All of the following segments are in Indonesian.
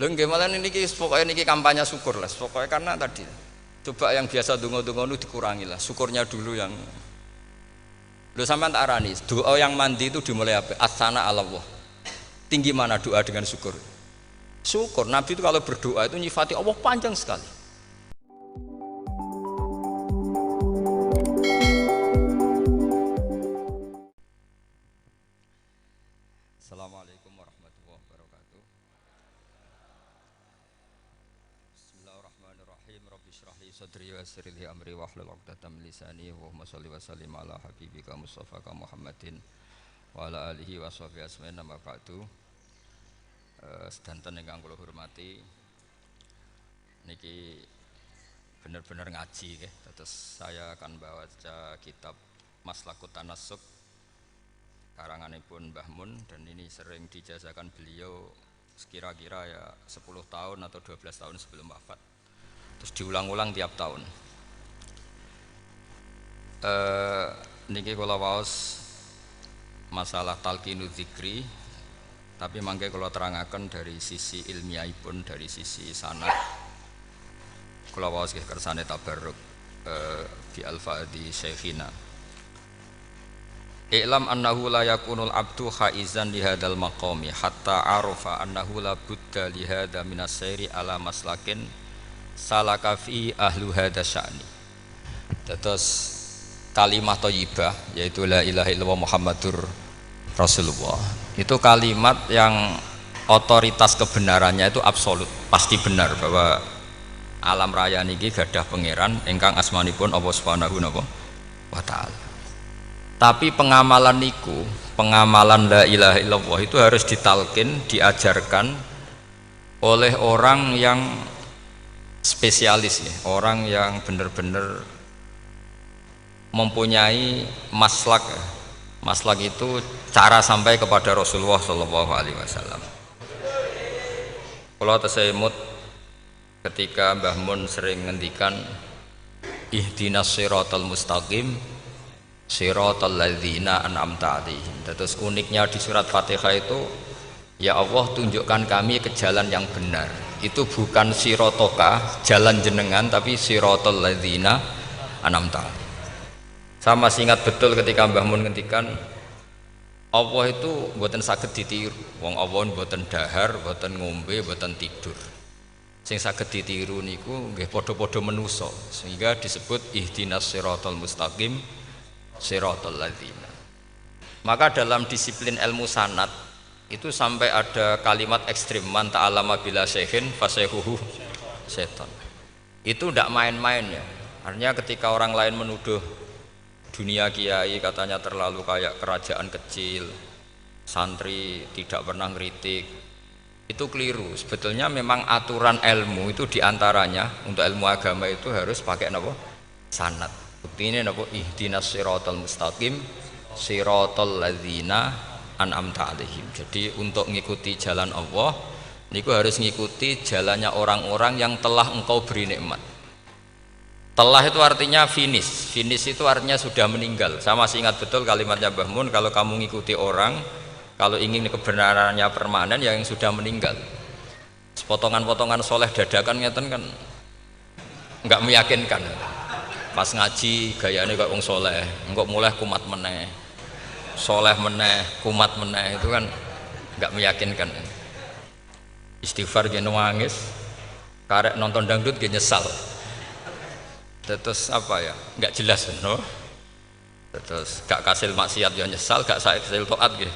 Lho nggih malah niki pokoke niki kampanye syukur lah. Pokoke karena tadi coba yang biasa donga-donga nu dikurangi lah. Syukurnya dulu yang lho sampean tak arani, doa yang mandi itu dimulai apa? As-sana 'ala Allah. Tinggi mana doa dengan syukur? Syukur. Nabi itu kalau berdoa itu nyifati Allah panjang sekali. Assalamualaikum warahmatullahi wabarakatuh. Bismillahirrahmanirrahim. Rabbi shrah li sadri wa yassir li amri wahlul 'uqdatam min lisani. Allahumma shalli wa sallim ala habibika Mustafa Muhammadin wa ala alihi wa sahbihi ajmain. Amma ba'du. Sedanten ingkang kula hormati, niki bener-bener ngaji nggih. Terus saya akan baca kitab Maslakut Tanassuk karanganipun Mbah Mun, dan ini sering dijazakan beliau sekira-kira ya 10 tahun atau 12 tahun sebelum wafat. Terus diulang-ulang tiap tahun. Niki kula waos masalah talqinu dzikri, tapi mangke kula terangaken dari sisi ilmiahipun, dari sisi sanad. Kula waos nggih kersane tabarruk bi al-faadi syekhina. I'lam annahu la yakunul abdu khaizan li hadzal maqami hatta arafa annahu la budda li hadza minas sayri ala maslakin salaka fi ahlu hadza sya'ni. Terus kalimat thayyibah yaitu la ilaha illallah Muhammadur Rasulullah. Itu kalimat yang otoritas kebenarannya itu absolut, pasti benar bahwa alam raya niki gadah pangeran ingkang asmanipun Allah Subhanahu wa taala. Tapi pengamalan niku, pengamalan la ilaha illallah itu harus ditalkin, diajarkan oleh orang yang spesialis ya, orang yang benar-benar mempunyai maslak. Maslak itu cara sampai kepada Rasulullah Shallallahu Alaihi Wasallam. Kalau tersemut ketika Mbah Mun sering ngendikan ihdinas siratal mustaqim siratal ladzina an'amta 'alaihim. Terus uniknya di surat Fatihah itu, ya Allah tunjukkan kami ke jalan yang benar. Itu bukan sirotoka jalan jenengan, tapi siratal ladzina an'amta 'alaihim. Saya masih ingat betul ketika Mbah Mun ngendikan Allah itu mboten saged ditiru. Wong Allah mboten dahar, mboten ngombe, mboten tidur. Sing saged ditiru niku nggih padha-padha manusa, sehingga disebut ihdinas siratal mustaqim siratal ladzina. Maka dalam disiplin ilmu sanad itu sampai ada kalimat ekstrim, man ta'allama bila syekhin fasayhuhu setan. Itu tidak main-main ya. Artinya ketika orang lain menuduh dunia kiai katanya terlalu kayak kerajaan kecil, santri tidak pernah ngeritik, itu keliru. Sebetulnya memang aturan ilmu itu diantaranya untuk ilmu agama itu harus pakai napa? Sanad. Bukti ini napa? Ihdinas siratal mustaqim siratal ladzina an'amta 'alaihim. Jadi untuk ngikuti jalan Allah niku harus ngikuti jalannya orang-orang yang telah engkau beri nikmat. Telah itu artinya finish. Finish itu artinya sudah meninggal. Saya masih ingat betul kalimatnya Mbah Mun, kalau kamu ngikuti orang, kalau ingin kebenarannya permanen, yang sudah meninggal. Potongan-potongan soleh dadakan ngeten kan nggak meyakinkan. Pas ngaji gayanya kayak wong soleh, engkau mulai kumat meneh, soleh meneh, kumat meneh, itu kan nggak meyakinkan. Istighfar gini nangis, karek nonton dangdut gini nyesal. Terus apa ya, nggak jelas no? Terus gak kasil maksiat ya nyesal, gak kasil taat gitu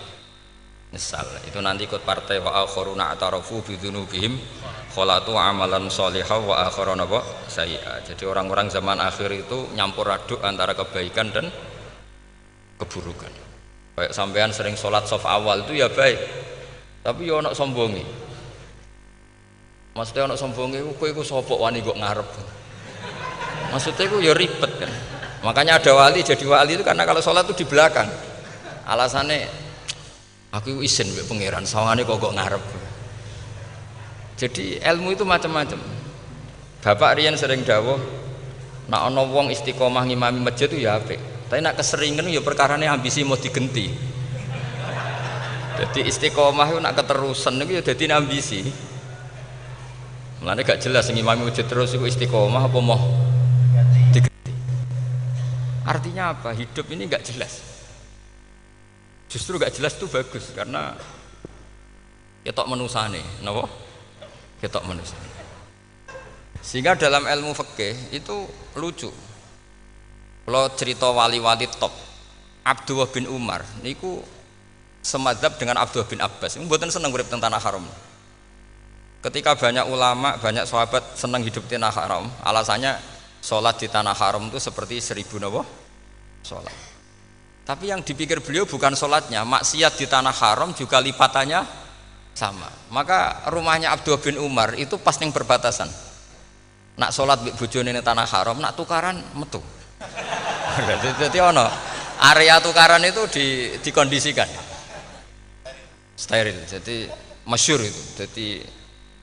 nyesal. Itu nanti ikut partai wa akharuna atarafu bidzunubihim khalatu amalan shalihah wa akharuna sayyi'a. Jadi orang-orang zaman akhir itu nyampur aduk antara kebaikan dan keburukan. Kayak sampean sering sholat shaf awal itu ya baik, tapi ya ono sombongi. Maksudnya ono sombongi kowe iku sapa wani kok ngarep. Maksudnya itu ya ribet kan. Makanya ada wali jadi wali itu karena kalau sholat itu di belakang. Alasannya aku izin mbek pangeran, sawangane kok ngarep. Jadi ilmu itu macam-macam. Bapak riyen sering dawuh, nek ana wong istiqomah ngimami masjid itu ya apik. Tapi nek keseringan ya perkarane ambisi mau digenti. Jadi istiqomah itu nek keterusan itu ya dadi ambisi. Mulane gak jelas sing imam wujud terus iku istiqomah apa mau diganti. Artinya apa? Hidup ini gak jelas. Justru gak jelas itu bagus karena ketok menusane, napa? Ketok menusane. Sehingga dalam ilmu fikih itu lucu. Kalau cerita wali-wali top, Abdullah bin Umar niku semadzhab dengan Abdullah bin Abbas. Mboten seneng urip teng tanah haram. Ketika banyak ulama, banyak sahabat seneng hidup di tanah haram, alasannya sholat di tanah haram itu seperti 1000 napa? Sholat. Tapi yang dipikir beliau bukan sholatnya, maksiat di tanah haram juga lipatannya sama. Maka rumahnya Abdullah bin Umar itu pas ning perbatasan. Nak sholat bojone ning tanah haram, nak tukaran metu. Jadi ono area tukaran itu dikondisikan steril, jadi masyhur itu. Jadi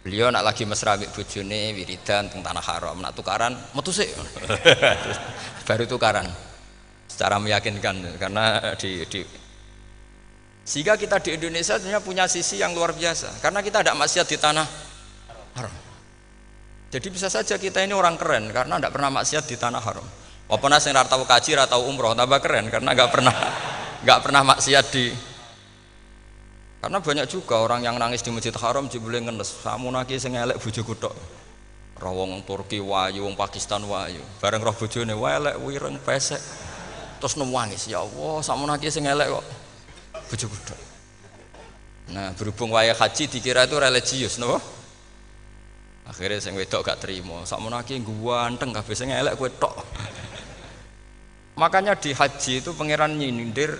beliau nak lagi mesra ambek bojone wiridan teng tanah haram, nak tukaran metu sik. Baru tukaran secara meyakinkan karena sehingga kita di Indonesia sebenarnya punya sisi yang luar biasa karena kita tidak maksiat di tanah haram. Jadi bisa saja kita ini orang keren karena tidak pernah maksiat di tanah haram. Apa nasi nggak tahu kaji, nggak tahu umroh, tambah keren karena nggak pernah maksiat di. Karena banyak juga orang yang nangis di Masjid Haram jebule ngenes. Samu naki sing elek bojoku tok. Rawong Turki wayu, wong Pakistan wayu. Bareng roh bojone elek wireng pesek. Terus nangis, ya Allah, samu naki sing elek kok bojoku tok. Nah, berhubung wayah haji dikira itu religius, napa? Akhirnya sing wedok gak terima. Sakmono iki ganteng kabeh sing elek kowe tok. Makanya di haji itu pangeran nyindir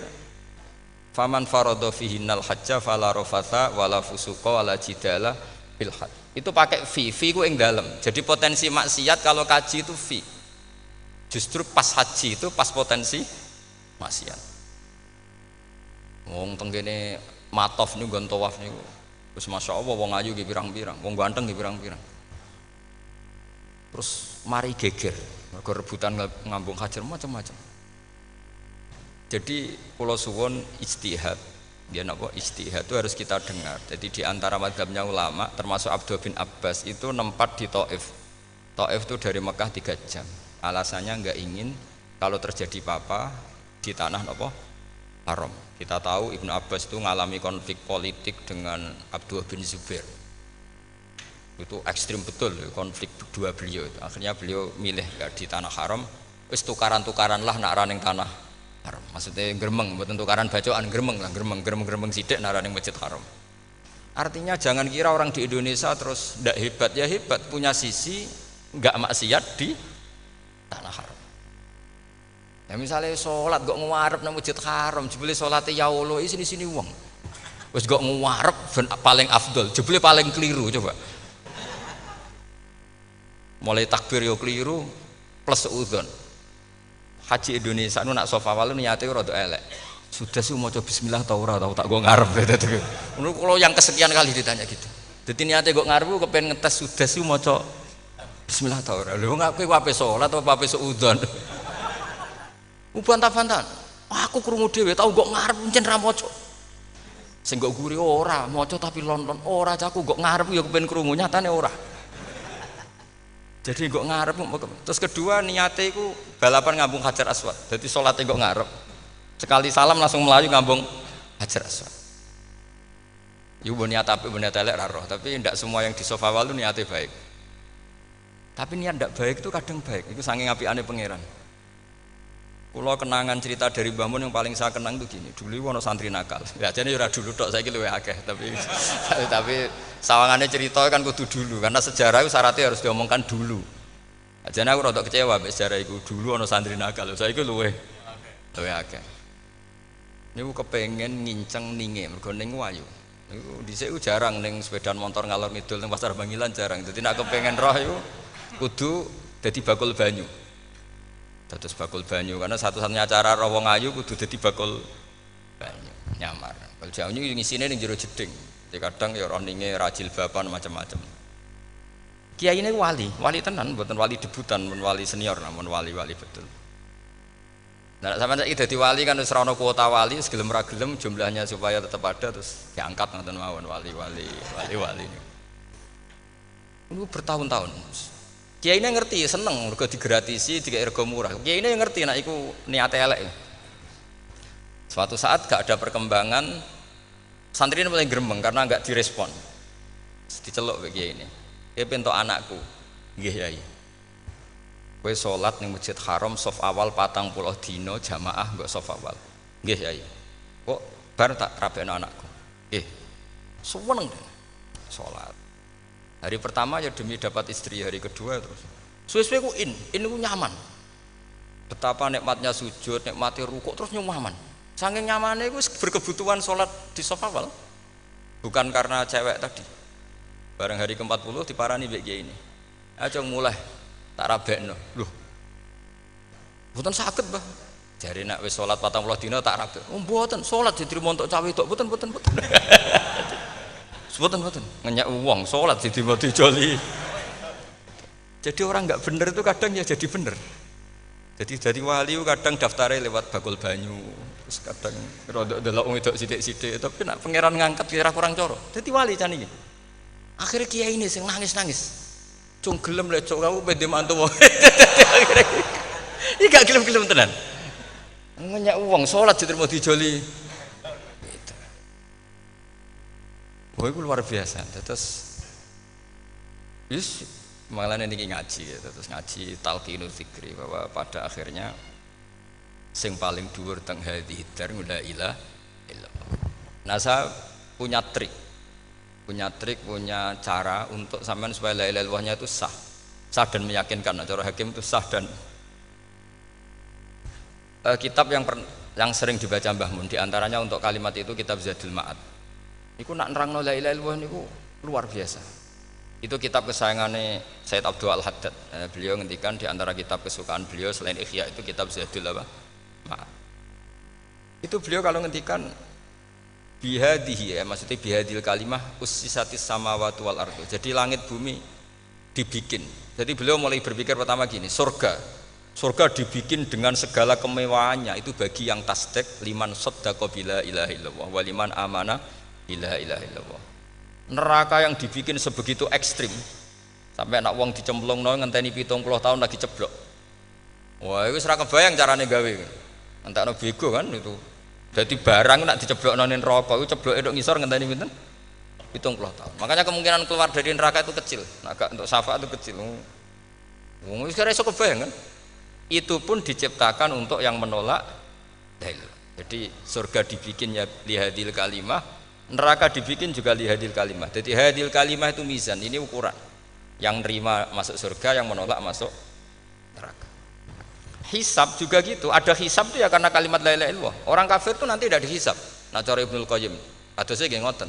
faman faradha fihinnal hajja fala rafatha wala fusuqa wala jidala fil hajj. Itu pakai fi ku ing dalem. Jadi potensi maksiat kalau kaji itu fi. Justru pas haji itu pas potensi maksiat. Wong tenggene matof niku nggon tawaf niku. Wis masyaallah wong ayu ki pirang-pirang, wong ganteng ki pirang-pirang. Terus mari geger, mergo rebutan ngambung hajar macam-macam. Jadi kula suwun ijtihad, ya napa ijtihad itu harus kita dengar. Jadi di antara mazhabnya ulama termasuk Abdul bin Abbas itu nempat di Thaif. Thaif itu dari Mekah 3 jam. Alasannya enggak ingin kalau terjadi apa-apa di tanah napa haram. Kita tahu Ibnu Abbas itu mengalami konflik politik dengan Abdullah bin Zubair. Itu ekstrim betul konflik berdua beliau itu. Akhirnya beliau milih gak di tanah haram, wis tukaran-tukaran lah nak raning tanah haram. Maksudnya gremeng, bukan tukaran bacaan, gremeng lah, gremeng sidik nak raning masjid haram. Artinya jangan kira orang di Indonesia terus ndak hebat, ya hebat, punya sisi nggak maksiat di tanah haram. Ya misalnya sholat kok ngarep nang masjid haram, jebule salate ya Allah sini wong. Wis kok ngarep paling afdol, jebule paling keliru coba. Mulai takbir yo keliru plus udzon. Haji Indonesia nu nak sofa walu niate rada elek. Sudah sih maca bismillah ta ora tak go ngarep gitu. Menurut kalau yang kesekian kali ditanya gitu. Dadi niate kok ngarep kepen ngetes sudah sih maca bismillah ta ora. Lho ngapa kowe ape salat apa ape suudzon. Bantah-bantahan. Aku krungu dhewe tau kok ngarep pancen ra maca. Sing kok guri ora maca tapi lonton ora caku kok ngarep ya kepen krungu nyatane ora. Jadi kok ngarep. Terus kedua niate iku balapan ngambung Hajar Aswad. Jadi salate kok ngarep. Sekali salam langsung melayu ngambung Hajar Aswad. Iku niat apik niat elek ra roh, tapi ndak semua yang di sofa walu niate baik. Tapi niat ndak baik itu kadang baik. Itu saking apikane pangeran. Kula kenangan cerita dari Mbah Mun yang paling saya kenang itu gini. Dulu ono santri nakal. Ya jane ora dulu tok, saiki luwih akeh, tapi sawangane cerita kan kudu dulu karena sejarah itu syaratnya harus diomongkan dulu. Jane aku rada kecewa mbek sejarah iku. Dulu ono santri nakal, saiki luwih akeh. Niku kepengin nginceng ninge mergo ning wayu. Niku dhisik jarang ning sepeda motor ngalor ngidul ning Pasar Bangilan jarang. Dadi nek kepengin roh iku kudu dadi bakul banyu. Dados bakul banyu karena satu-satunya cara roh wong ayu kudu dadi bakul banyu nyamar. Bakul banyu ngisine ning jero jeding. Jadi kadang ya roh ninge rajil bapan macam-macam. Kiai ini wali tenan, mboten wali debutan, men wali senior namun wali betul. Nah, sampeyan saiki dadi wali kan wis ora ana kuota wali, wis gelem ra gelem jumlahnya supaya tetap ada terus diangkat ngoten mawon wali. Itu bertahun-tahun. Kiai ini ngerti, seneng, mergo digratisi, dikai rego murah. Kiai ini ngerti, nak iku niate elek. Suatu saat gak ada perkembangan, santri ini mulai gremeng karena nggak direspon. Diceluk ke kiai ini. Kiai pentok anakku, nggih yai. Kowe salat ning Masjid Haram saf awal 40 dina jamaah mbok saf awal. Nggih yai. Kok bar tak rabekno anakku. Nggih. Seneng salat. Hari pertama ya demi dapat istri, hari kedua terus. Suwe-suwe ku ku nyaman. Betapa nikmatnya sujud, nikmati rukuk terus nyaman. Saking nyamannya ku berkebutuhan sholat di saf awal. Bukan karena cewek tadi. Bareng hari ke-40 diparani mbek kiai ini. Aja mulai tak rabekno. Loh. Mboten saged, Mbah. Jare nek wis salat 40 dina tak rabek. Oh mboten, salat diterima untuk cawe tok. Mboten. Mboten. Ngenyak wong salat diterima dijoli. Jadi orang enggak bener itu kadang ya jadi bener. Jadi wali kadang daftarnya lewat bakul banyu. Terus kadang rodok delok wong wedok sithik-sithik, tapi nek pangeran ngangkat kira kurang coro. Dadi wali can iki. Akhirnya kiai ini sing nangis-nangis. Cung gelem lek cok kamu pede mantu wong. Iki gak gelem-gelem tenan. Ngenyak wong salat diterima dijoli. Gitu. Oh, itu luar biasa. Terus malah niki ngaji gitu. Terus ngaji talqinul fikri bahwa pada akhirnya sing paling dhuwur teng hadhihi dar la ilaha illallah. Nah, saya punya cara untuk sampean supaya la ilaha illallahnya itu sah dan meyakinkan. Nah, cara hakim itu sah dan kitab yang sering dibaca Mbah Mun diantaranya untuk kalimat itu kitab Zadul Ma'ad. Iku nak nerangno la ilaha illallah niku luar biasa. Itu kitab kesayangannya Sayyid Abdul Al-Haddad. Beliau ngendikan diantara kitab kesukaan beliau selain Ihya itu kitab Zadul Ma'ad. Itu beliau kalau ngendikan bihadihi ya, maksudnya bihadil kalimah ussisatis samawati wal ardu. Jadi langit bumi dibikin. Jadi beliau mulai berpikir pertama gini, surga dibikin dengan segala kemewahannya itu bagi yang tasdek liman saddaqa bila ilaha illallah wa liman amana bila ilaha illallah. Neraka yang dibikin sebegitu ekstrim sampai anak wong dicemplungno ngenteni 70 tahun lagi ceblok. Wah, itu ora kebayang carane gawe. Entakno bego kan itu. Jadi barang nak diceblokno ning neraka iku cebloke tok ngisor ngenteni pinten? 70 tahun. Makanya kemungkinan keluar dari neraka itu kecil. Nah, untuk syafaat itu kecil. Wong wis ora iso kebayang kan? Itu pun diciptakan untuk yang menolak dalil. Jadi surga dibikin ya lihadil kalimah, neraka dibikin juga lihadil kalimah. Jadi hadil kalimah itu mizan, ini ukuran. Yang nerima masuk surga, yang menolak masuk neraka. Hisab juga gitu, ada hisab itu ya karena kalimat la ilaha illallah. Orang kafir itu nanti tidak dihisab. Nah cara Ibnul Qayyim, adosnya nggih ngoten.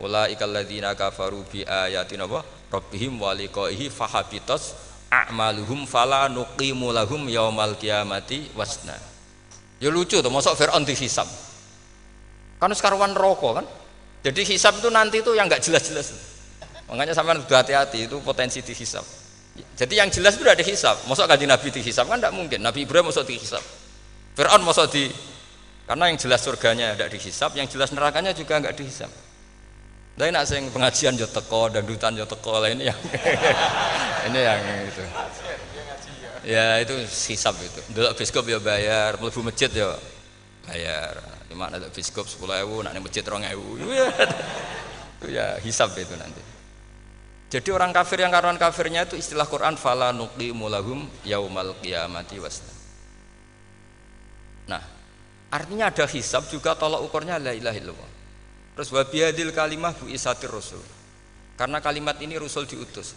Ulaikal ladzina kafaru bi ayatina rabbihim wa liqaihi fahabitas a'maluhum fala nuqimu lahum yaumal qiyamati wasna. Ya lucu tuh, mosok Fir'aun dihisab. Kan sekaruan neraka kan. Jadi hisab itu nanti itu yang enggak jelas-jelas. Makanya sampean kudu hati-hati, itu potensi dihisab. Jadi yang jelas itu udah dihisab. Mosok kanjeng Nabi dihisab kan enggak mungkin. Nabi Ibrahim mosok dihisab. Fir'aun mosok karena yang jelas surganya enggak dihisab, yang jelas nerakanya juga enggak dihisab. Tapi nak sing pengajian yo teko, dangdutan yo teko lah ini yang ini yang itu. Ya itu hisab itu. Delok biskop yo bayar, mlebu masjid yo bayar. Cuma ada biskop 10.000, nak ning masjid 2.000. Itu ya hisab itu nanti. Jadi orang kafir yang karuan kafirnya itu istilah Quran fala nuqimu lahum yaumal qiyamati wasna. Nah, artinya ada hisab juga tolak ukurnya la ilaha illallah. Terus wabiyadil kalimah bu isatir rasul. Karena kalimat ini rasul diutus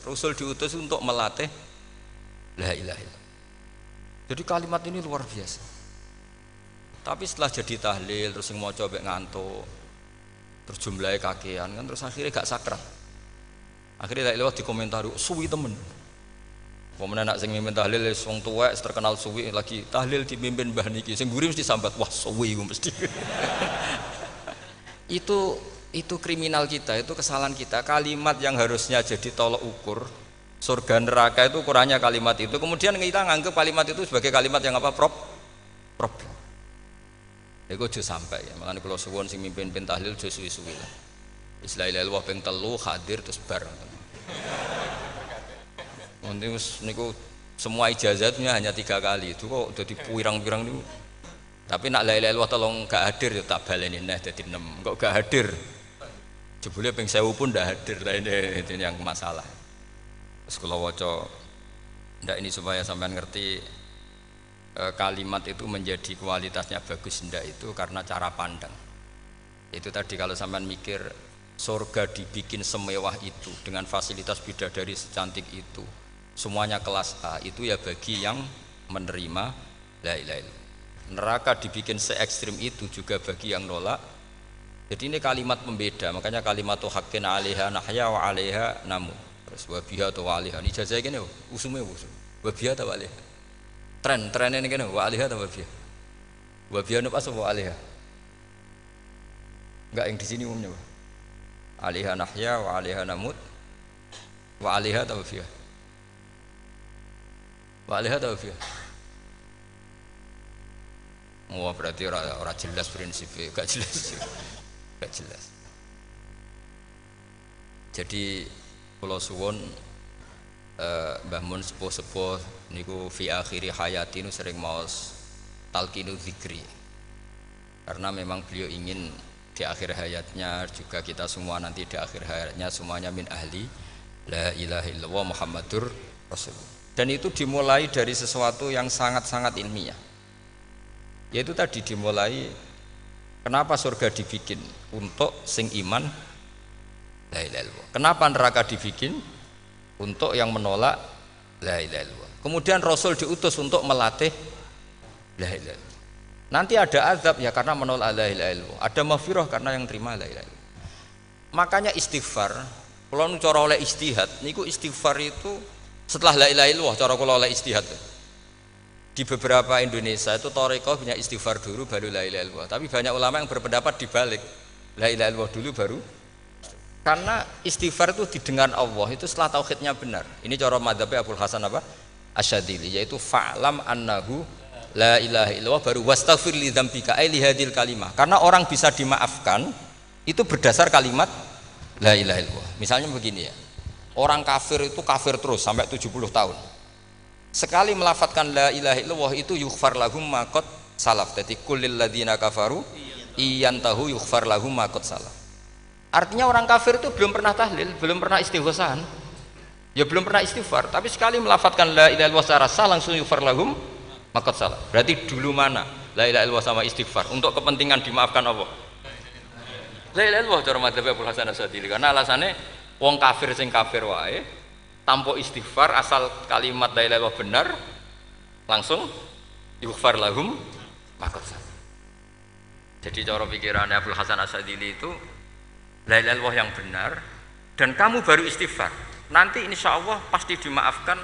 untuk melatih la ilaha illallah. Jadi kalimat ini luar biasa. Tapi setelah jadi tahlil terus yang mau coba ngantuk, terus jumlahnya kakean kan, terus akhirnya gak sakral. Akhirnya la ilaha dikomentari suwi temen. Pemenang nak sing mimpin tahlil wong tuwek terkenal suwi lagi tahlil dipimpin mbah niki sing mburi mesti sambat wah suwi mesti. Itu kriminal kita, itu kesalahan kita. Kalimat yang harusnya jadi tolok ukur surga neraka itu ukurannya kalimat itu. Kemudian kita nganggap kalimat itu sebagai kalimat yang apa? Problem. Iku aja sampai ya. Makanya kalau suwun sing mimpin tahlil aja suwi-suwi lah. Istilah ilal wa ping 3 hadir terus bar. niku semua ijazatnya hanya 3 kali itu kok udah pirang-pirang niku. Tapi nak la ilaha illallah tolong gak hadir ya tak baleni neh dadi 6. Kok gak hadir? Jebule ping 1000 pun ndak hadir. Itu yang masalah. Terus kula waca ndak ini supaya sampean ngerti kalimat itu menjadi kualitasnya bagus ndak itu karena cara pandang. Itu tadi kalau sampean mikir surga dibikin semewah itu dengan fasilitas bidadari secantik itu, semuanya kelas A, itu ya bagi yang menerima la ilaha illallah. Neraka dibikin se ekstrim itu juga bagi yang nolak. Jadi ini kalimat pembeda, makanya kalimat haqqin 'alaiha nahya wa 'alaiha namu. Terus wa biha wa 'alaiha. Ini jazah kene usume usum. Wa biha wa 'alaiha. Tren ini kene wa 'alaiha wa biha. Wa biha nu pas wa 'alaiha. Enggak yang di sini umumnya. 'Alaiha nahya wa 'alaiha namut. Wa 'alaiha wa biha. Wa 'alaiha wa biha. Oh berarti orang jelas prinsipnya, gak jelas. Jadi kula suwun Mbah Mun sepuh-sepuh niku fi akhiri hayati nu sering maos talqinu zikri. Karena memang beliau ingin di akhir hayatnya juga kita semua nanti di akhir hayatnya semuanya min ahli la ilaha illallah Muhammadur Rasulullah. Dan itu dimulai dari sesuatu yang sangat-sangat ilmiah. Yaitu tadi dimulai kenapa surga dibikin untuk sing iman la ilaha illallah. Kenapa neraka dibikin untuk yang menolak la ilaha illallah. Kemudian Rasul diutus untuk melatih la ilaha illallah. Nanti ada azab ya karena menolak la ilaha illallah. Ada maghfirah karena yang terima la ilaha illallah. Makanya istighfar, kalau cara oleh istihad, niku istighfar itu setelah la ilaha illallah cara kula oleh istihad. Di beberapa Indonesia itu thariqah punya istighfar dulu baru la ilaha illallah. Tapi banyak ulama yang berpendapat dibalik. La ilaha illallah dulu baru. Karena istighfar itu didengar Allah itu setelah tauhidnya benar. Ini cara madzhabnya Abul Hasan apa? Asyadzili, yaitu fa'lam annahu la ilaha illallah baru wastaghfir li dzambika ai li hadil kalimah. Karena orang bisa dimaafkan itu berdasar kalimat la ilaha illallah. Misalnya begini ya. Orang kafir itu kafir terus sampai 70 tahun. Sekali melafatkan la ilaha illallah itu yughfar lahum ma qad salaf. Jadi kullil ladzina kafaru iyantahu yughfar lahum ma qad salaf. Artinya orang kafir itu belum pernah tahlil, belum pernah istighosah. Ya belum pernah istighfar, tapi sekali melafatkan la ilaha illallah secara sah langsung yughfar lahum ma qad salaf. Berarti dulu mana la ilaha illallah sama istighfar untuk kepentingan dimaafkan Allah? La ilaha illallah cara madzhab Abul Hasan Asyadzili karena alasannya wong kafir sing kafir wae tanpa istighfar asal kalimat la ilaha illallah benar langsung yughfar lahum maqad salaf. Jadi cara pikirannya Abdul Hasan Asyadzili itu la ilaha illallah yang benar dan kamu baru istighfar nanti insya Allah pasti dimaafkan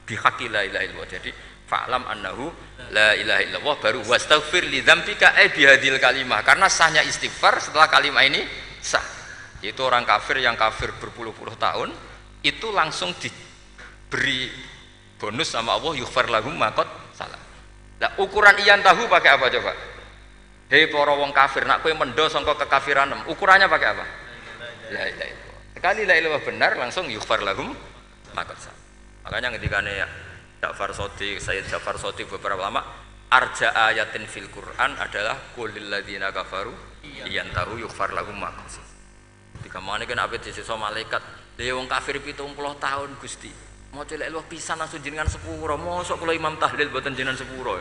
bihaqqi la ilaha illallah. Jadi fa'lam annahu la ilaha illallah baru wastaghfir li dzambika ai bihadil kalimah karena sahnya istighfar setelah kalimat ini sah. Itu orang kafir yang kafir berpuluh-puluh tahun itu langsung diberi bonus sama Allah yughfar lahum ma qad salaf. Lah ukuran iyan tahu pakai apa coba? Hei para wong kafir nak kowe mendo sangka kekafiran ukurannya pakai apa? La ilaha illallah. Sekali la ilaha benar langsung yughfar lahum ma qad salaf. Makanya ketikane ya Ja'far Shadiq, Sayyid Ja'far Shadiq beberapa lama arja ayatin fil Quran adalah qulil ladzina kafaru iyan tahu yughfar lahum ma qad salaf. Dikamane kan ape disisa malaikat lha wong kafir 70 tahun Gusti mau celek luwih pisan langsung jenengan sepuro mosok kula imam tahlil mboten jenengan sepuro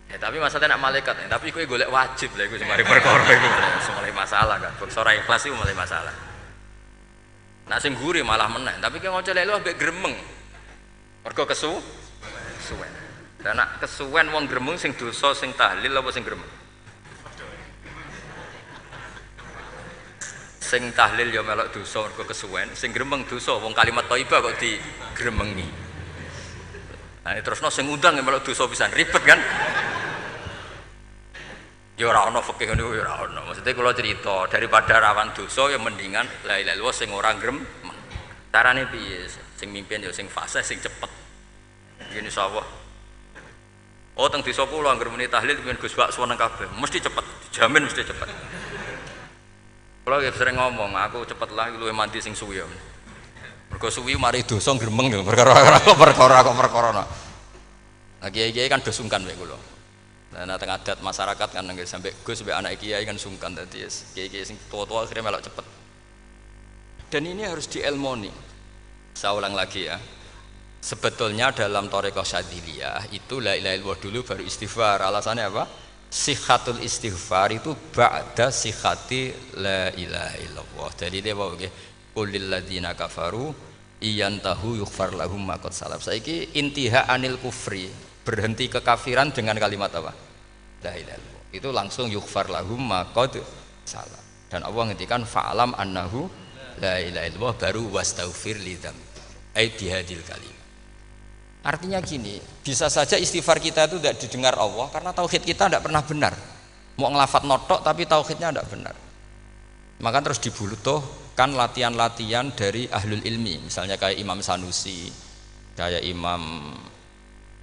ya tapi masalahnya nak malaikat tapi kowe golek wajib lha iku semari perkara iku mulai masalah kan bangsa ora ikhlas iku mulai masalah nak sing guri malah meneh tapi kowe ngocelek luwih mbek gremeng mergo kesuwen dan nak kesuwen wong gremeng sing dosa sing tahlil apa sing gremeng sing tahlil ya melok dosa mergo kesuwen sing gremeng dosa wong kalimat thayyibah kok digremengi nah terusno sing ngundang ya melok dosa pisan ribet kan ya ora ana fikih niku ya ora ana maksudnya kula cerita daripada rawan dosa ya mendingan la ilaha illallah sing ora gremeng carane piye sing mimpin ya sing fasih sing cepet yen insyaallah oh teng desa kula anggere muni tahlil piye Gus Bak suweneng kabeh mesti cepet dijamin mesti cepet. Kalau sering ngomong, aku cepet lah luwih mandi sing suwi. Mergo suwi mari dosa gremeng perkara kok. Nah kiai-kiai kan do sungkan mek kula. Nah teng adat masyarakat kan nggih sampai Gus sampai anak kiai kan sungkan dadi kiai-kiai sing tua-tua akhirnya melok cepet. Dan ini harus dielmoni. Saya ulang lagi ya. Sebetulnya dalam thariqah Syadziliyah itu la ilaha illallah dulu baru istighfar. Alasannya apa? Sihhatul istighfar itu ba'da sihhati la ilaha illallah. Jadi dia bawa nggih qul lil ladzina kafaru iyantahu yughfar lahum ma qad salaf. Saiki intiha anil kufri, berhenti kekafiran dengan kalimat apa? La ilaha illallah. Itu langsung yughfar lahum ma qad salaf. Dan Allah ngendikan fa'alam annahu la ilaha illallah baru wastaghfir lidzam. Ai bihadil kalim. Artinya gini, bisa saja istighfar kita itu tidak didengar Allah karena tauhid kita tidak pernah benar. Mau ngelafat notok tapi tauhidnya tidak benar. Maka terus dibutuhkan latihan-latihan dari ahlul ilmi, misalnya kayak Imam Sanusi, kayak Imam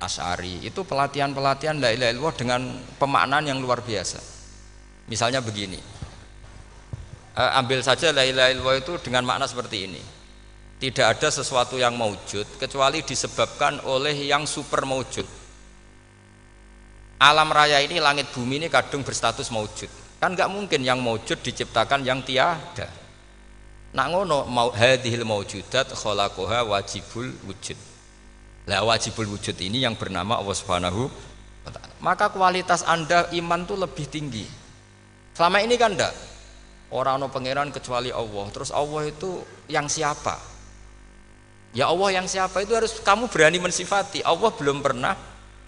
Asy'ari, itu pelatihan-pelatihan la ilaha illallah dengan pemaknaan yang luar biasa. Misalnya begini, ambil saja la ilaha illallah itu dengan makna seperti ini. Tidak ada sesuatu yang maujud kecuali disebabkan oleh yang super maujud. Alam raya ini, langit bumi ini kadung berstatus maujud. Kan nggak mungkin yang maujud diciptakan yang tiada. Nak ngono hadhil maujudat khalaqaha wajibul wujud. Lah wajibul wujud ini yang bernama Allah Subhanahu wa taala. Maka kualitas Anda iman tuh lebih tinggi. Selama ini kan enggak. Orang no pangeran kecuali Allah. Terus Allah itu yang siapa? Ya Allah yang siapa itu harus kamu berani mensifati. Allah belum pernah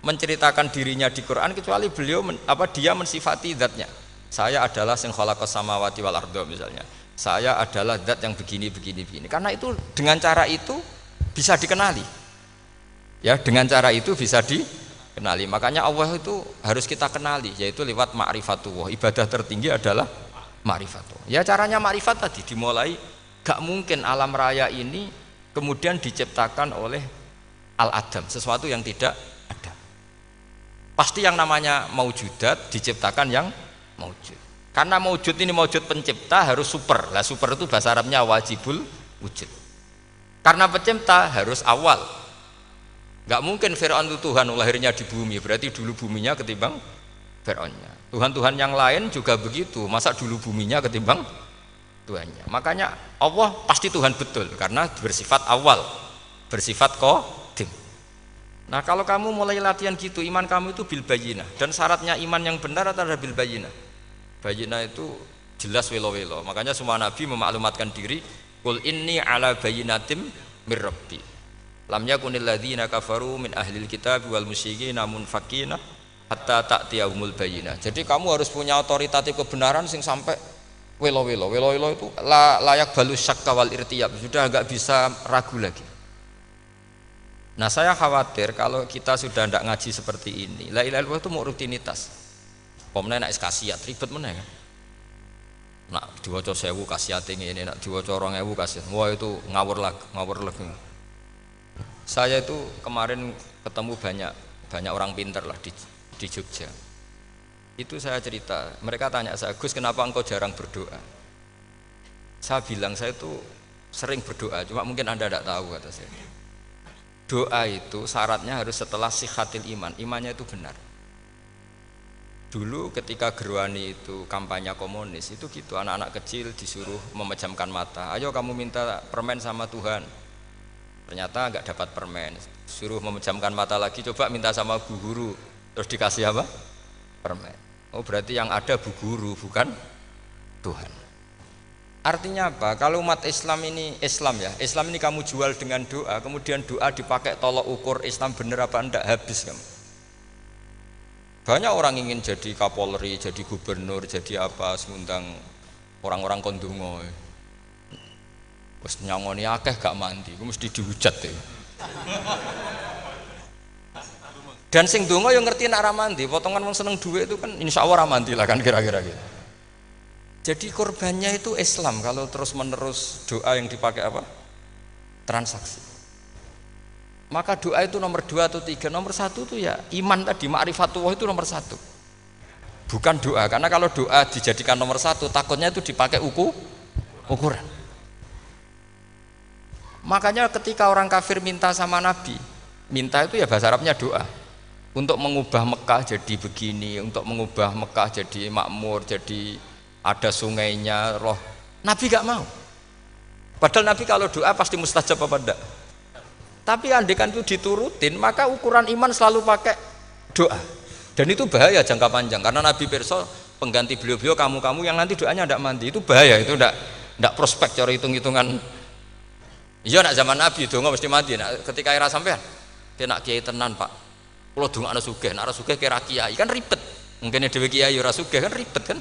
menceritakan dirinya di Quran kecuali dia mensifati zatnya. Saya adalah sing khalaqas samawati wal ardh misalnya. Saya adalah zat yang begini. Karena itu dengan cara itu bisa dikenali. Ya, dengan cara itu bisa dikenali. Makanya Allah itu harus kita kenali, yaitu lewat ma'rifatullah. Ibadah tertinggi adalah ma'rifatullah. Ya caranya ma'rifat tadi dimulai, gak mungkin alam raya ini kemudian diciptakan oleh al-adam, sesuatu yang tidak ada. Pasti yang namanya maujudat diciptakan yang maujud. Karena maujud ini maujud pencipta harus super. Lah super itu bahasa Arabnya wajibul wujud. Karena pencipta harus awal. Gak mungkin Fir'aun itu Tuhan lahirnya di bumi, berarti dulu buminya ketimbang Fir'aunnya. Tuhan-Tuhan yang lain juga begitu, masa dulu buminya ketimbang Tuhannya. Makanya Allah pasti Tuhan betul karena bersifat awal, bersifat qadim. Nah kalau kamu mulai latihan gitu, iman kamu itu bil bayyinah. Dan syaratnya iman yang benar adalah bil bayyinah. Bayyinah itu jelas welo-welo. Makanya semua nabi memaklumatkan diri, qul inni ala bayyinatim mir rabbi. Lam yakunil ladzina kafaru min ahlil kitab wal musyrikin munfakina hatta ta'tiyahumul bayyinah. Jadi kamu harus punya otoritatif kebenaran sing sampai welo-welo itu layak balu syakka wal irtiyab, sudah enggak bisa ragu lagi. Nah saya khawatir kalau kita sudah tidak ngaji seperti ini, la ilaha illallah itu mau rutinitas. Pomene nek kasiat ribet meneh kan. Nak diwaca 1000 kasiate ngene, nak diwaca 2000 kasiat. Wah itu ngawur lagi. Saya itu kemarin ketemu banyak orang pintar lah di Jogja. Itu saya cerita, mereka tanya saya, Gus kenapa engkau jarang berdoa? Saya bilang saya itu sering berdoa, cuma mungkin Anda tidak tahu kata saya. Doa itu syaratnya harus setelah sihhatil iman, imannya itu benar. Dulu ketika Gerwani itu kampanye komunis itu gitu, anak-anak kecil disuruh memejamkan mata, ayo kamu minta permen sama Tuhan. Ternyata enggak dapat permen, suruh memejamkan mata lagi, coba minta sama bu guru, terus dikasih apa? Permen. Oh berarti yang ada bu guru bukan Tuhan. Artinya apa? Kalau umat Islam ini Islam ini kamu jual dengan doa, kemudian doa dipakai tolok ukur Islam bener apa enggak, habis kamu. Banyak orang ingin jadi Kapolri, jadi gubernur, jadi apa, ngundang orang-orang kondungo. Wes nyangoni akeh gak mandi, mesti dihujat ya. Dan sing donga yang ngerti nak ramandi, potongan wong seneng duit itu kan insya Allah ramandi lah kan kira-kira gitu. Jadi korbannya itu Islam kalau terus menerus doa yang dipakai apa? Transaksi. Maka doa itu nomor 2 atau 3, nomor 1 itu ya iman tadi, ma'rifatullah itu nomor 1. Bukan doa, karena kalau doa dijadikan nomor 1 takutnya itu dipakai ukuran. Makanya ketika orang kafir minta sama Nabi, minta itu ya bahasa Arabnya doa. Untuk mengubah Mekah jadi begini, untuk mengubah Mekah jadi makmur, jadi ada sungainya, roh. Nabi gak mau. Padahal Nabi kalau doa pasti mustajab apa enggak? Tapi andekan itu diturutin, maka ukuran iman selalu pakai doa. Dan itu bahaya jangka panjang, karena Nabi pirsa pengganti beliau-beliau kamu-kamu yang nanti doanya tidak mandi, itu bahaya, itu tidak prospek cara hitung-hitungan. Iya nak zaman Nabi donga mesti mandi. Nak ketika era sampean, dia nak kiai tenan Pak. Kalau donga ana sugih, nak ora sugih kira kiai kan ribet. Mungkin dhewe kiai ora sugih kan ribet kan.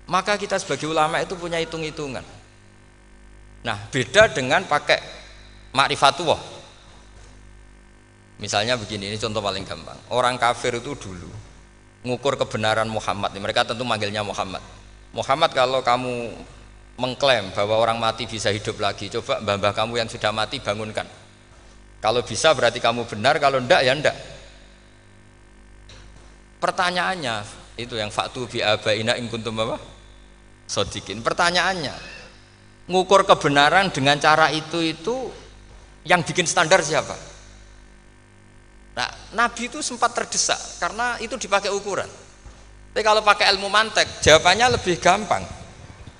Maka kita sebagai ulama itu punya hitung-hitungan. Nah, beda dengan pakai ma'rifatullah. Misalnya begini, ini contoh paling gampang. Orang kafir itu dulu ngukur kebenaran Muhammad, mereka tentu manggilnya Muhammad. Muhammad, kalau kamu mengklaim bahwa orang mati bisa hidup lagi, coba mbah-mbah kamu yang sudah mati bangunkan. Kalau bisa berarti kamu benar, kalau ndak ya ndak. Pertanyaannya itu yang faktu bi abaina in kuntum apa? Sodikin. Pertanyaannya, ngukur kebenaran dengan cara itu yang bikin standar siapa? Nah, Nabi itu sempat terdesak karena itu dipakai ukuran. Tapi kalau pakai ilmu mantek, jawabannya lebih gampang.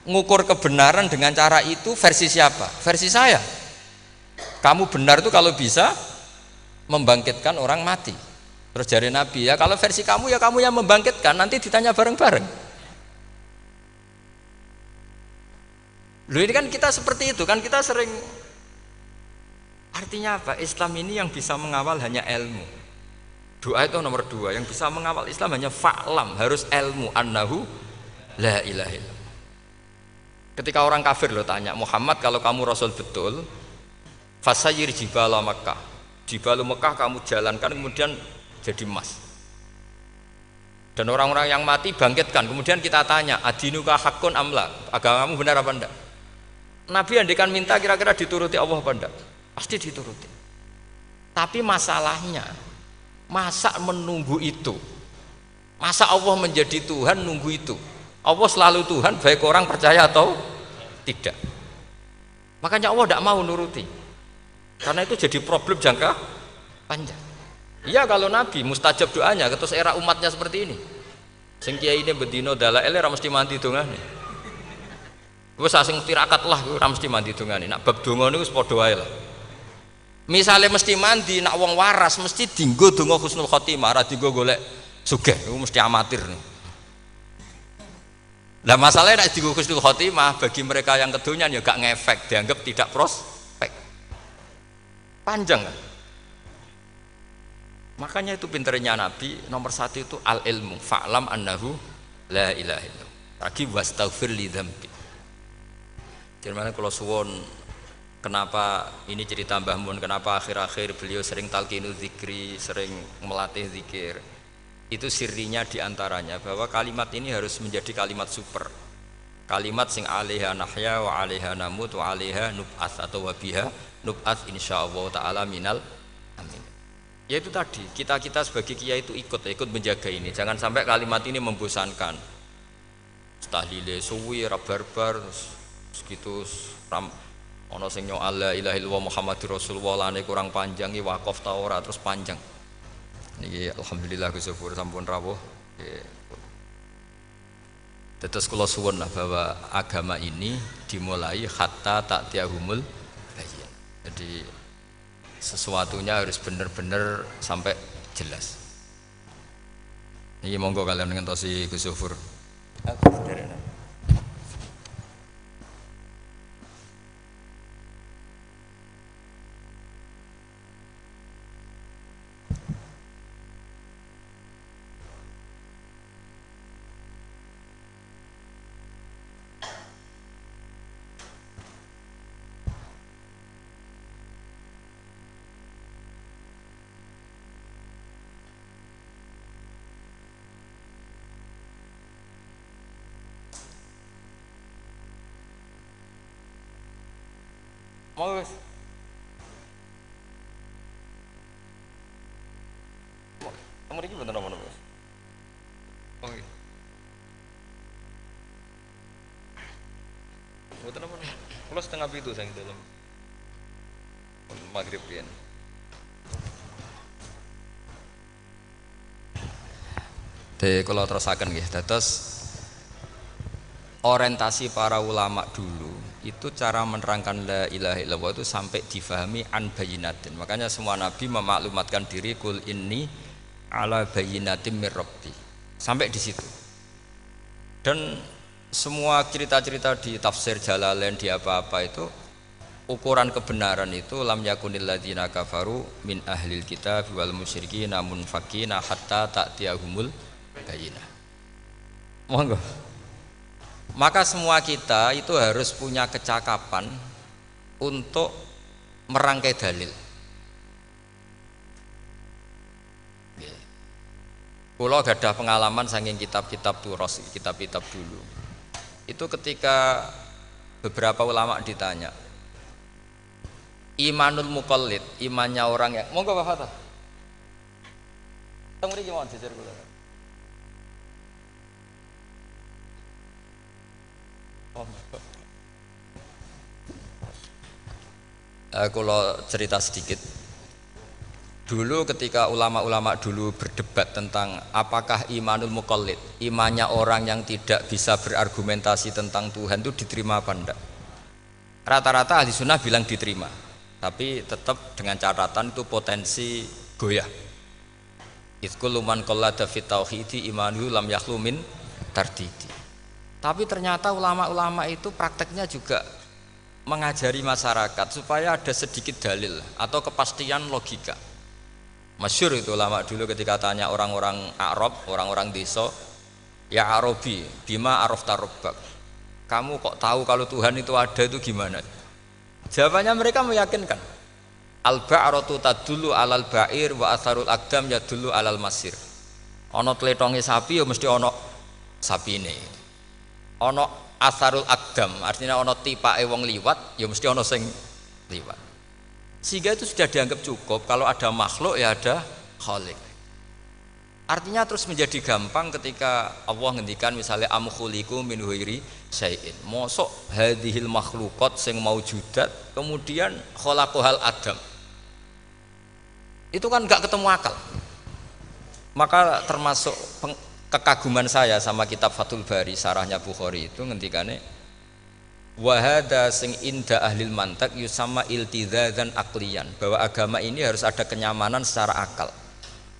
Ngukur kebenaran dengan cara itu versi siapa? Versi saya. Kamu benar itu kalau bisa membangkitkan orang mati. Terus jari Nabi, ya kalau versi kamu ya kamu yang membangkitkan, nanti ditanya bareng-bareng. Loh ini kan kita seperti itu kan, kita sering. Artinya apa? Islam ini yang bisa mengawal hanya ilmu. Doa itu nomor 2. Yang bisa mengawal Islam hanya fa'lam, harus ilmu annahu la ilaha illallah. Ketika orang kafir lo tanya, Muhammad kalau kamu Rasul betul, fasayyir jibala Makkah, jibalu Mekah kamu jalankan kemudian jadi emas. Dan orang-orang yang mati bangkitkan. Kemudian kita tanya, adinuka hakun amla, agamamu benar apa enggak? Nabi andikan minta kira-kira dituruti Allah apa enggak? Pasti dituruti. Tapi masalahnya, masa menunggu itu? Masa Allah menjadi Tuhan nunggu itu? Allah selalu Tuhan baik orang percaya atau tidak. Makanya Allah tidak mau nuruti. Karena itu jadi problem jangka panjang. Iya kalau Nabi mustajab doanya, terus era umatnya seperti ini. Sing kiai ini bedino dalail ora mesti mandi dongane. Wis sing tirakat lah ora mesti mandi dongane. Nak bab donga niku wis padha wae lah. Misale mesti mandi, nak wong waras mesti dienggo donga husnul khotimah, ora dienggo golek sugih. Iku mesti amatir. Lah masalahnya nek dienggo husnul khotimah bagi mereka yang kedonyan ya gak ngefek, dianggap tidak prospek. Panjang kan? Makanya itu pinternya Nabi nomor 1 itu al ilmu fa'lam annahu la ilaha illallah. Lagi wastaghfir li dzambi. Jadi kalau suwon kenapa ini cerita Mbah Mun, kenapa akhir-akhir beliau sering talqinu zikri, sering melatih zikir. Itu sirinya diantaranya bahwa kalimat ini harus menjadi kalimat super. Kalimat sing alaiha nahya wa alaiha namut wa alaiha nub'ats atau wabiha nub'ats insyaallah taala minal amin. Ya itu tadi, kita sebagai kiai itu ikut menjaga ini. Jangan sampai kalimat ini membosankan. Tahlile suwi ra barbar segitu ram ana sing nyo la ilaha illallah Muhammadur Rasulullah lane kurang panjang iki wakaf ta ora terus panjang. Niki alhamdulillah Gus Syukur sampun rawuh. Terus kula suwun lah bahwa agama ini dimulai hatta ta'tiyahumul bayyin. Jadi sesuatunya harus benar-benar sampai jelas. Ini monggo kalian ngentosi Gus Syukur. Mau wis. Nomor iki bener nomor wis. Oh iya. Betul apa? Kalau setengah itu saya dalam maghrib pian. Kalau terusaken nggih, dados orientasi para ulama dulu itu cara menerangkan la ilaha illallah itu sampai difahami an bayinatin. Makanya semua nabi memaklumatkan diri kul inni ala bayinatin mir rabbi. Sampai di situ. Dan semua cerita-cerita di tafsir Jalalain di apa-apa itu ukuran kebenaran itu lam yakunil ladzina kafaru min ahlil kitab wal musyrikin namun fakina hatta ta'tiyahumul bayinah. Monggo. Maka semua kita itu harus punya kecakapan untuk merangkai dalil. Kalau ada pengalaman saking kitab-kitab turos, kitab-kitab dulu. Itu ketika beberapa ulama ditanya, imanul muqallid, imannya orang yang monggo Pak Fatah. Teng mriki mawon jejer kula. Kalau cerita sedikit dulu ketika ulama-ulama dulu berdebat tentang apakah imanul muqallid, imannya orang yang tidak bisa berargumentasi tentang Tuhan itu diterima apa enggak, rata-rata ahli sunnah bilang diterima, tapi tetap dengan catatan itu potensi goyah. Idzkullu man qallada fit tauhidi imanuhu lam yakhlu min tardidi. Tapi ternyata ulama-ulama itu prakteknya juga mengajari masyarakat supaya ada sedikit dalil atau kepastian logika. Masyhur itu ulama dulu ketika tanya orang-orang Arab, orang-orang desa, ya Arabi, bima arafta rabbak. Kamu kok tahu kalau Tuhan itu ada itu gimana? Jawabannya mereka meyakinkan. Al-ba'ratu tadullu alal ba'ir wa atharul aqdam yadullu alal masir. Ana tletonge sapi ya mesti ana sapine. Ono asarul akdam, artinya ono tipake wong liwat, ya mesti ono sing liwat. Sehingga itu sudah dianggap cukup kalau ada makhluk ya ada khalik. Artinya terus menjadi gampang ketika Allah ngendikan misalnya am khuliqu min ghairi syai'in. Mosok hadhil makhluqat sing maujudat kemudian khalaqahal adam. Itu kan enggak ketemu akal. Maka termasuk kekaguman saya sama kitab Fathul Bari sarahnya Bukhari itu ngendikane wa hadza sing inda ahlil mantak yusamma iltizazan aqliyan, bahwa agama ini harus ada kenyamanan secara akal.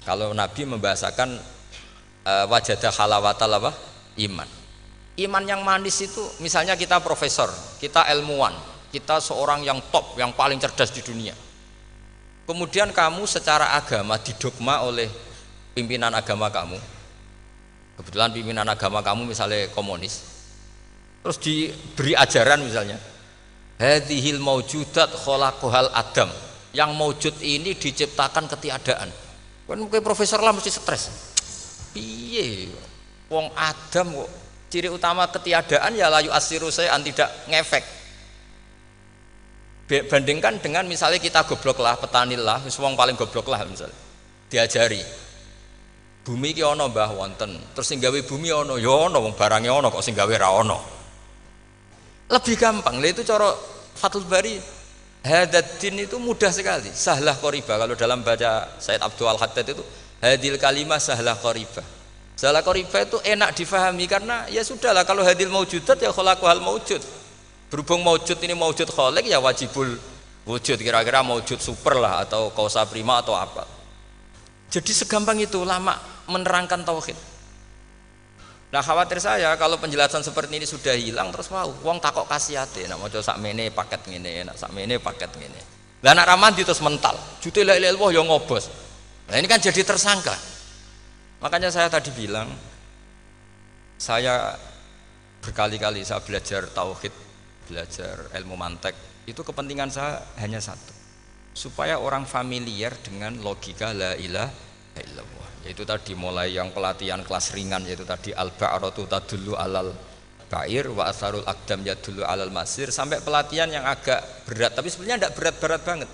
Kalau Nabi membahasakan wajadah halawatal apa? Iman. Iman yang manis itu misalnya kita profesor, kita ilmuwan, kita seorang yang top, yang paling cerdas di dunia. Kemudian kamu secara agama didogma oleh pimpinan agama kamu. Kebetulan pimpinan agama kamu misalnya komunis, terus diberi ajaran misalnya hadhil maujudat khalaqahal adam, yang maujud ini diciptakan ketiadaan. Kan mungkin profesor lah mesti stres. Piye wong Adam kok ciri utama ketiadaan ya layu asiru saya tidak ngefek. Bandingkan dengan misalnya kita goblok lah, petani lah, wong paling goblok lah misalnya diajari bumi ki ana mbah wonten, terus sing gawe bumi ana ya ana, wong barange ana kok sing gawe ra ana. Lebih gampang. Lah itu cara Fathul Bari, hadaddin itu mudah sekali, sahlah qoriba. Kalau dalam baca Said Abdul Al-Haddad itu hadil kalimah sahlah qoriba. Sahlah qoriba itu enak difahami karena ya sudahlah, kalau hadil maujudat ya khalaqahal maujud. Berhubung maujud ini maujud khaliq ya wajibul wujud, kira-kira maujud super lah atau kausa prima atau apa. Jadi segampang itu ulama menerangkan tauhid. Nah khawatir saya kalau penjelasan seperti ini sudah hilang terus wow, wong takok kasihate, nak maca sakmene paket ngene, nak sakmene paket ngene. Lah nak ramandi terus mental, jute la ilaha illallah ya ngobos. Nah ini kan jadi tersangka. Makanya saya tadi bilang, saya berkali-kali saya belajar tauhid, belajar ilmu mantek, itu kepentingan saya hanya satu, supaya orang familiar dengan logika la ilaha illallah. Yaitu tadi mulai yang pelatihan kelas ringan, yaitu tadi al-ba'ratu tadullu alal ba'ir wa atharul aqdam yadullu alal masir, sampai pelatihan yang agak berat, tapi sebenarnya tidak berat-berat banget.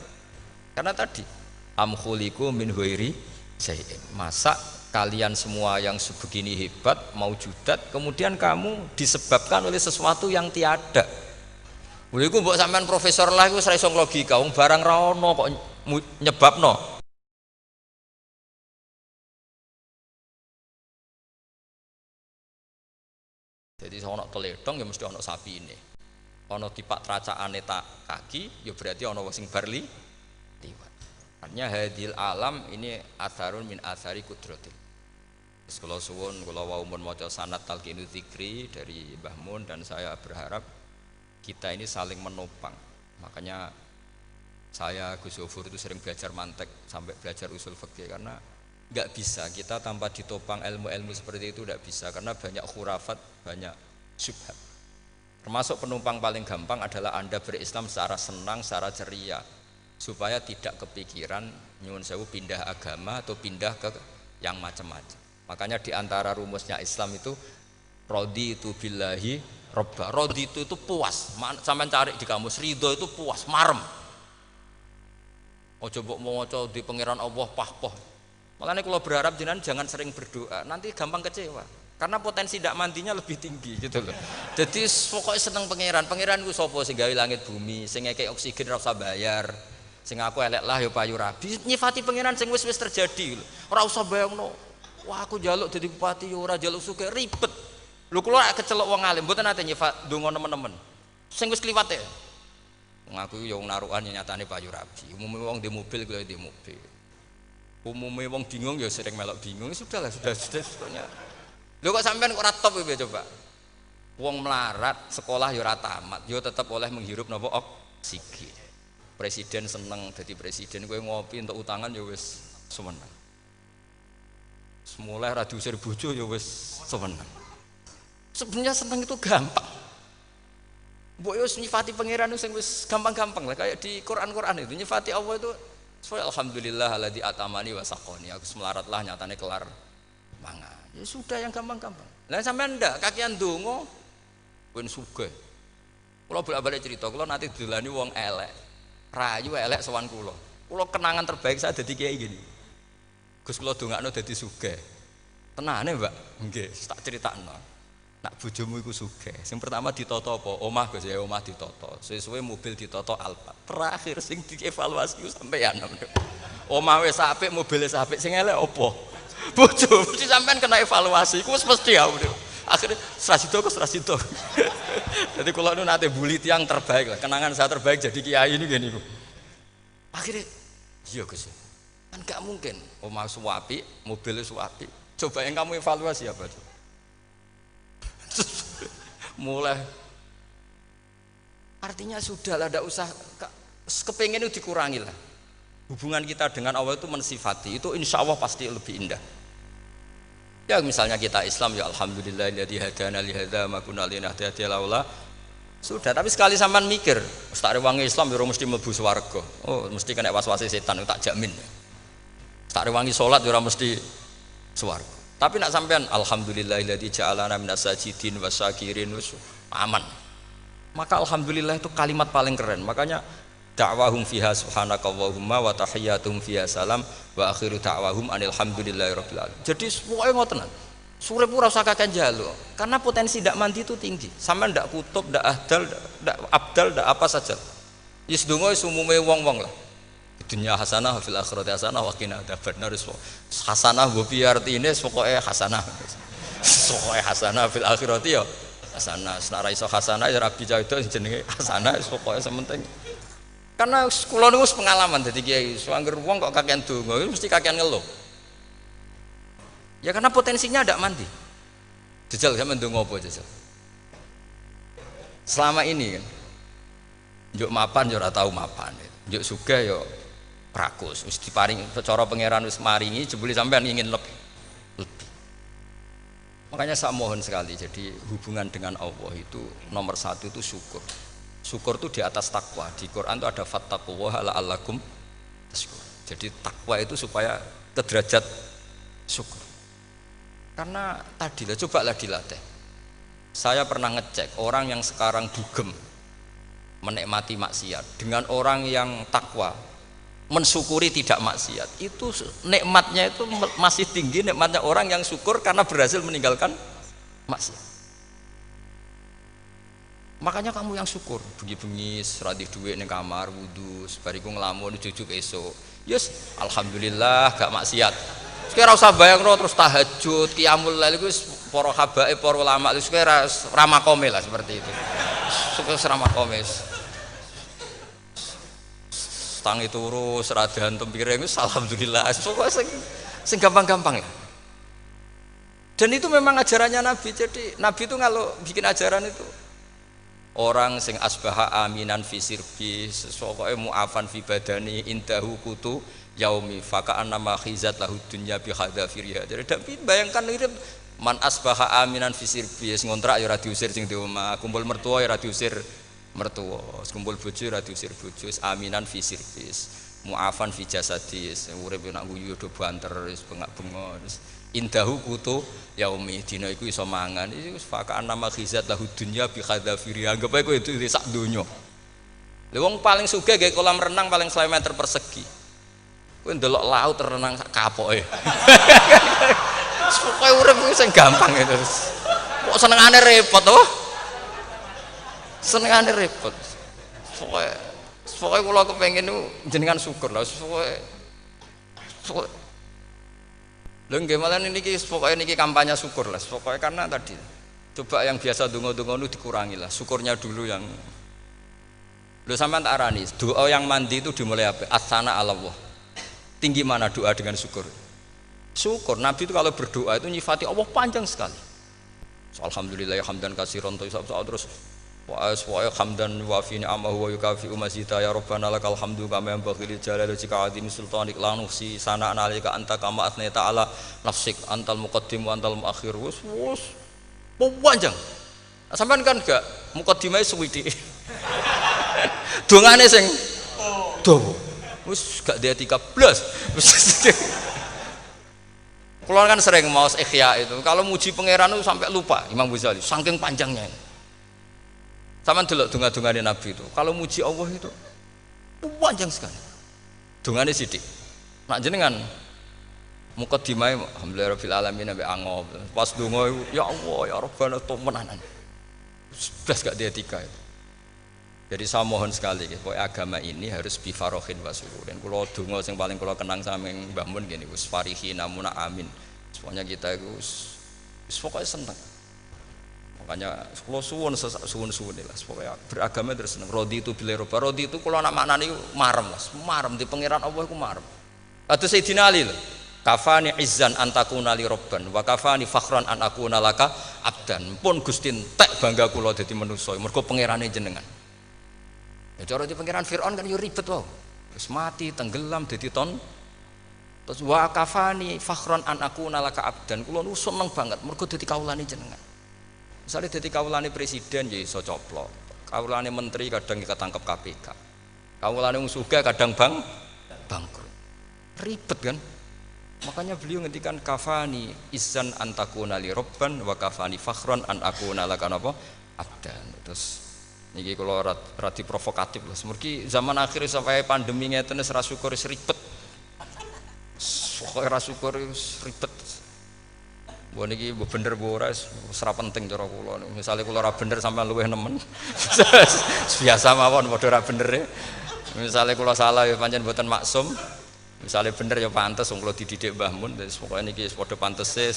Karena tadi am khuliqu min ghairi syai'in. Masa kalian semua yang sebegini hebat maujudat kemudian kamu disebabkan oleh sesuatu yang tiada. Lha iku mbok sampean profesor lah iku ora iso logika, wong barang ra ono kok nyebabno. Jadi ono teledong ya mesti ono sapine. Ono tipak tracakane tak kaki ya berarti ono wong sing barli liwat. Artinya hadil alam ini atharun min athari kudratil. Terus kalau suwun kalau wau mun maca sanad talqinu dzikri dari Mbah Mun dan saya berharap kita ini saling menopang. Makanya saya Gus Zofur itu sering belajar mantek sampai belajar usul fikih karena nggak bisa kita tanpa ditopang ilmu-ilmu seperti itu, tidak bisa karena banyak khurafat, banyak syubhat. Termasuk penumpang paling gampang adalah Anda berislam secara senang, secara ceria supaya tidak kepikiran nyuwun sewu pindah agama atau pindah ke yang macam-macam. Makanya diantara rumusnya Islam itu raditu billahi robba. Raditu itu puas, sampai cari di kamus ridho itu puas, marem. Ojo mbok maca di pangeran Allah pah-pah. Makanya kalau berharap jenengan jangan sering berdoa, nanti gampang kecewa. Karena potensi tidak mandinya lebih tinggi gitu loh. Jadi pokoknya seneng pangeran. Pangeran ku sapa sing gawe langit bumi, sing ngekek oksigen ora usah bayar. Sing aku elek lah ya payu rabi. Nyifati pangeran sing wis terjadi lho. Ora usah bayangno. Wah aku njaluk dadi bupati ya ora njaluk sugih ribet. Lho kula kecelok wong alim, mboten nate nyifat donga nemen-nemen. Sing wis kliwat ya. Ngaku ya wong narukan nyatane payu rabi. Umume wong di mobil kaya di mobil. Umumnya wong bingung ya sering melok bingung, sudah sebetulnya. Lho kok sampean kok ora top ya coba. Wong melarat sekolah ya ora tamat, ya tetep oleh menghirup napa oksigen. Presiden seneng dadi presiden, kowe ngopi untuk utangan ya wis semeneng. Semula ra diusir bojo ya wis semeneng. Sebenarnya seneng itu gampang. Mbok yo nyifati pangeran sing wis gampang-gampang lah kayak di Quran-Quran itu nyifati Allah itu supaya alhamdulillah alladzi atamani wa saqoni, aku semelaratlah nyatane kelar mangan. Ya sudah yang gampang-gampang. Lah sampean ndak kakian donga ben sugih. Kula bolak-balik cerita, kula nanti dilani wong elek. Rayu elek sowan kula. Kula kenangan terbaik saya dadi kiai gini. Gus kula dongakno dadi sugih. Tenane, Mbak? Nggih, tak critakno. Nak bojomu iku sugih. Sing pertama ditata apa? Omah Gus ya, omah ditata. Suwe-suwe mobil ditata Alphard. Terakhir sing dievaluasi sampeyan. Omah wis apik, mobil wis apik, sing elek apa? Bojo. Mesti sampean kena evaluasi. Iku wis mesti ya. Akhirnya Srasito. Jadi kula nu nate bully tiyang terbaik lah. Kenangan saya terbaik jadi kiai ini gini. Akhirnya iya Gus. Kan gak mungkin omah suwapi, mobil suwapi. Coba yang kamu evaluasi apa tuh? Mulai artinya sudah lah, tidak usah kepengen itu dikurangi lah. Hubungan kita dengan Allah itu mensifati itu insya Allah pasti lebih indah. Ya misalnya kita Islam ya alhamdulillahilladzi hadana li hadza ma kunna linahtadiya laula. Sudah, tapi sekali sampean mikir Ustaz Rewangi Islam ya mesti mlebu swarga. Oh mesti kena was-wasi setan, tak jamin. Ustaz Rewangi salat ya mesti swarga. Tapi nak sampean alhamdulillahilladzi ja'alana minas sajidin wasyakirin aman. Maka alhamdulillah itu kalimat paling keren. Makanya da'wahum fiha subhanakallahumma wa tahiyyatuhum fiha salam wa akhiru da'wahum alhamdulillahirabbil alamin. Jadi pokoke ngoten. Surip ora usah kakek njaluk. Karena potensi ndak mandi itu tinggi. Sampean ndak kutub, ndak ahdal, ndak abdal, ndak apa saja. Wis donga wis umume wong-wong lah. Dunia hasanah fil akhirati hasanah wa qina adzabannar. Hasanah mbok piye artine pokoke hasanah. Pokoke hasanah fil akhirati ya hasanah. Nek ora iso hasanah ya rabi cah itu jenenge hasanah pokoke sementing. Karena kula niku pengalaman dadi kiai, suwanger wong kok kakean donga mesti kakean ngeluh. Ya karena potensinya ndak mandi. Jajal sampean ndonga apa jajal? Selama ini kan njuk mapan yo ora tau mapan. Njuk sugih yo rakus, wis diparing cara pangeran wis maringi jebule sampean ingin lebih. Makanya saya mohon sekali, jadi hubungan dengan Allah itu nomor satu itu syukur. Syukur itu di atas takwa. Di Quran itu ada fattaqullaha la'allakum tashkurun. Jadi takwa itu supaya ke derajat syukur. Karena tadi lah, cobalah dilatih. Saya pernah ngecek orang yang sekarang dugem menikmati maksiat dengan orang yang takwa mensyukuri tidak maksiat, itu nikmatnya itu masih tinggi nikmatnya orang yang syukur karena berhasil meninggalkan maksiat. Makanya kamu yang syukur, bengi-bengi radhi duit ning kamar wudu, bariku ngelamun jujuk esuk. Yes, alhamdulillah gak maksiat. Sekira usah bayangno terus tahajud, qiyamul lail iku para habaib, para ulama itu sekira ramakome lah seperti itu. Suka ramakome. Tangi turu seradan tempire iku alhamdulillah. Pokoke sing gampang-gampang ya. Dan itu memang ajarannya Nabi. Jadi Nabi itu kalau bikin ajaran itu orang sing asbaha aminan fi sirbi pokoke mu'afan fi badani indahu kutu yaumi faka'an nama khizat lahu dunya bi hadafiriha. Jadi bayangkan itu man asbaha aminan fi sirbi ngontrak ya ora diusir sing di omah, kumpul mertua ya ora diusir mertua, kumpul bojo ora diusir bojo, aminan fi sirbi mu'afan fi jasadi urip nak guyu do banter wis bengak-bengok indahu kutu yaumi dina iku iso mangan iki faka'an nama khizat lahu dunya bi khadafiri anggap ae kowe itu sak donya. Lha wong paling sugih gawe kolam renang paling 100 meter persegi. Kowe ndelok laut renang sak kapoke. Pokoke urip sing gampang itu. Kok senengane repot to? Senengane repot. Pokoke kula kepengin niku jenengan syukur lah pokoke lho nggih malah niki pokoke niki kampanye syukur lah pokoke karena tadi coba yang biasa donga-donga nu dikurangi lah syukurnya dulu yang lho sampean tak arani doa yang mandi itu dimulai apa asana Allah tinggi mana doa dengan syukur Nabi itu kalau berdoa itu nyifati Allah panjang sekali alhamdulillah hamdan katsiran terus wa hamdan wa fi ni'amahu wa yukafi umazita ya rabbana lakal hamdu kama yanbaghi lil jalali wajhika azimi sultanik la nuhsi sana'an 'alaika anta kama athnayta 'ala nafsik antal muqaddim wa antal muakhir wus panjang sampean kan gak muqaddimah suwithik dongane sing dawa wis gak dia 13 kula kan sering maos ikhya itu kalau muji pangeran itu sampai lupa Imam Ghazali saking panjangnya sama delok donga-dongane Nabi itu kalau muji Allah itu panjang sekali dongane sithik nak jenengan muqaddimah alhamdulillah rabbil alamin sampai angob pas donga ya Allah ya Rabbana temenanan blas gak dia tiga itu. Jadi saya mohon sekali pokoknya agama ini harus bifarohin wasururin kula donga sing paling kula kenang saming Mbah Mun ngene wis farihina muna amin semuanya kita itu pokoknya seneng makanya kalau suwun lah pokoknya beragama terus seneng rodi itu bila roba rodi itu kalau anak maknani marem lah marem di pangeran Allah itu marem atau Sayyidina Ali lah kafani izzan antakuna li robban wa kafani fakhran an akuna laka abdan pun Gusti entek bangga kula dadi manusa mergo pangerane jenengan ya cara di pangeran Fir'aun kan yo ribet wae wis mati tenggelam dadi ton terus wa kafani fakhran an akuna laka abdan kula nu seneng banget mergo dadi kawulane jenengan. Misalnya jadi kawulane presiden ya iso coplok, kawulane menteri kadang ketangkep KPK, kawulane wong sugih kadang bangkrut, ribet kan? Makanya beliau ngendikan kafani izzan antakuna li robban wa kafani fakhron an akuna laka napa abdan. Terus niki kula radi provokatif lho, semergi zaman akhir sampai pandemi ngeten wis ra syukur wis ribet, pokoke ra syukur wis ribet. Mbok niki bener bu ora ora penting cara kula. Misale kula ora bener sampean luwih nemen. Biasa mawon padha ora benere. Misale kula salah ya pancen mboten maksum. Misale bener ya pantes wong kula dididik Mbah Mun wis pokoke niki wis padha pantese.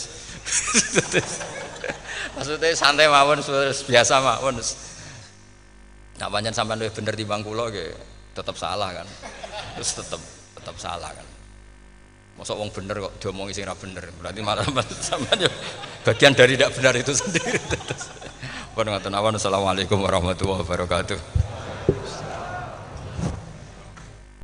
Maksudnya santai mawon biasa mawon. Nah pancen sampean luwih bener timbang kula nggih tetep salah kan. Terus tetep salah kan. Masa wong bener kok diomongi sing ora bener berarti malah sampean bagian dari tidak benar itu sendiri. Pun ngoten awan. Assalamualaikum warahmatullahi wabarakatuh.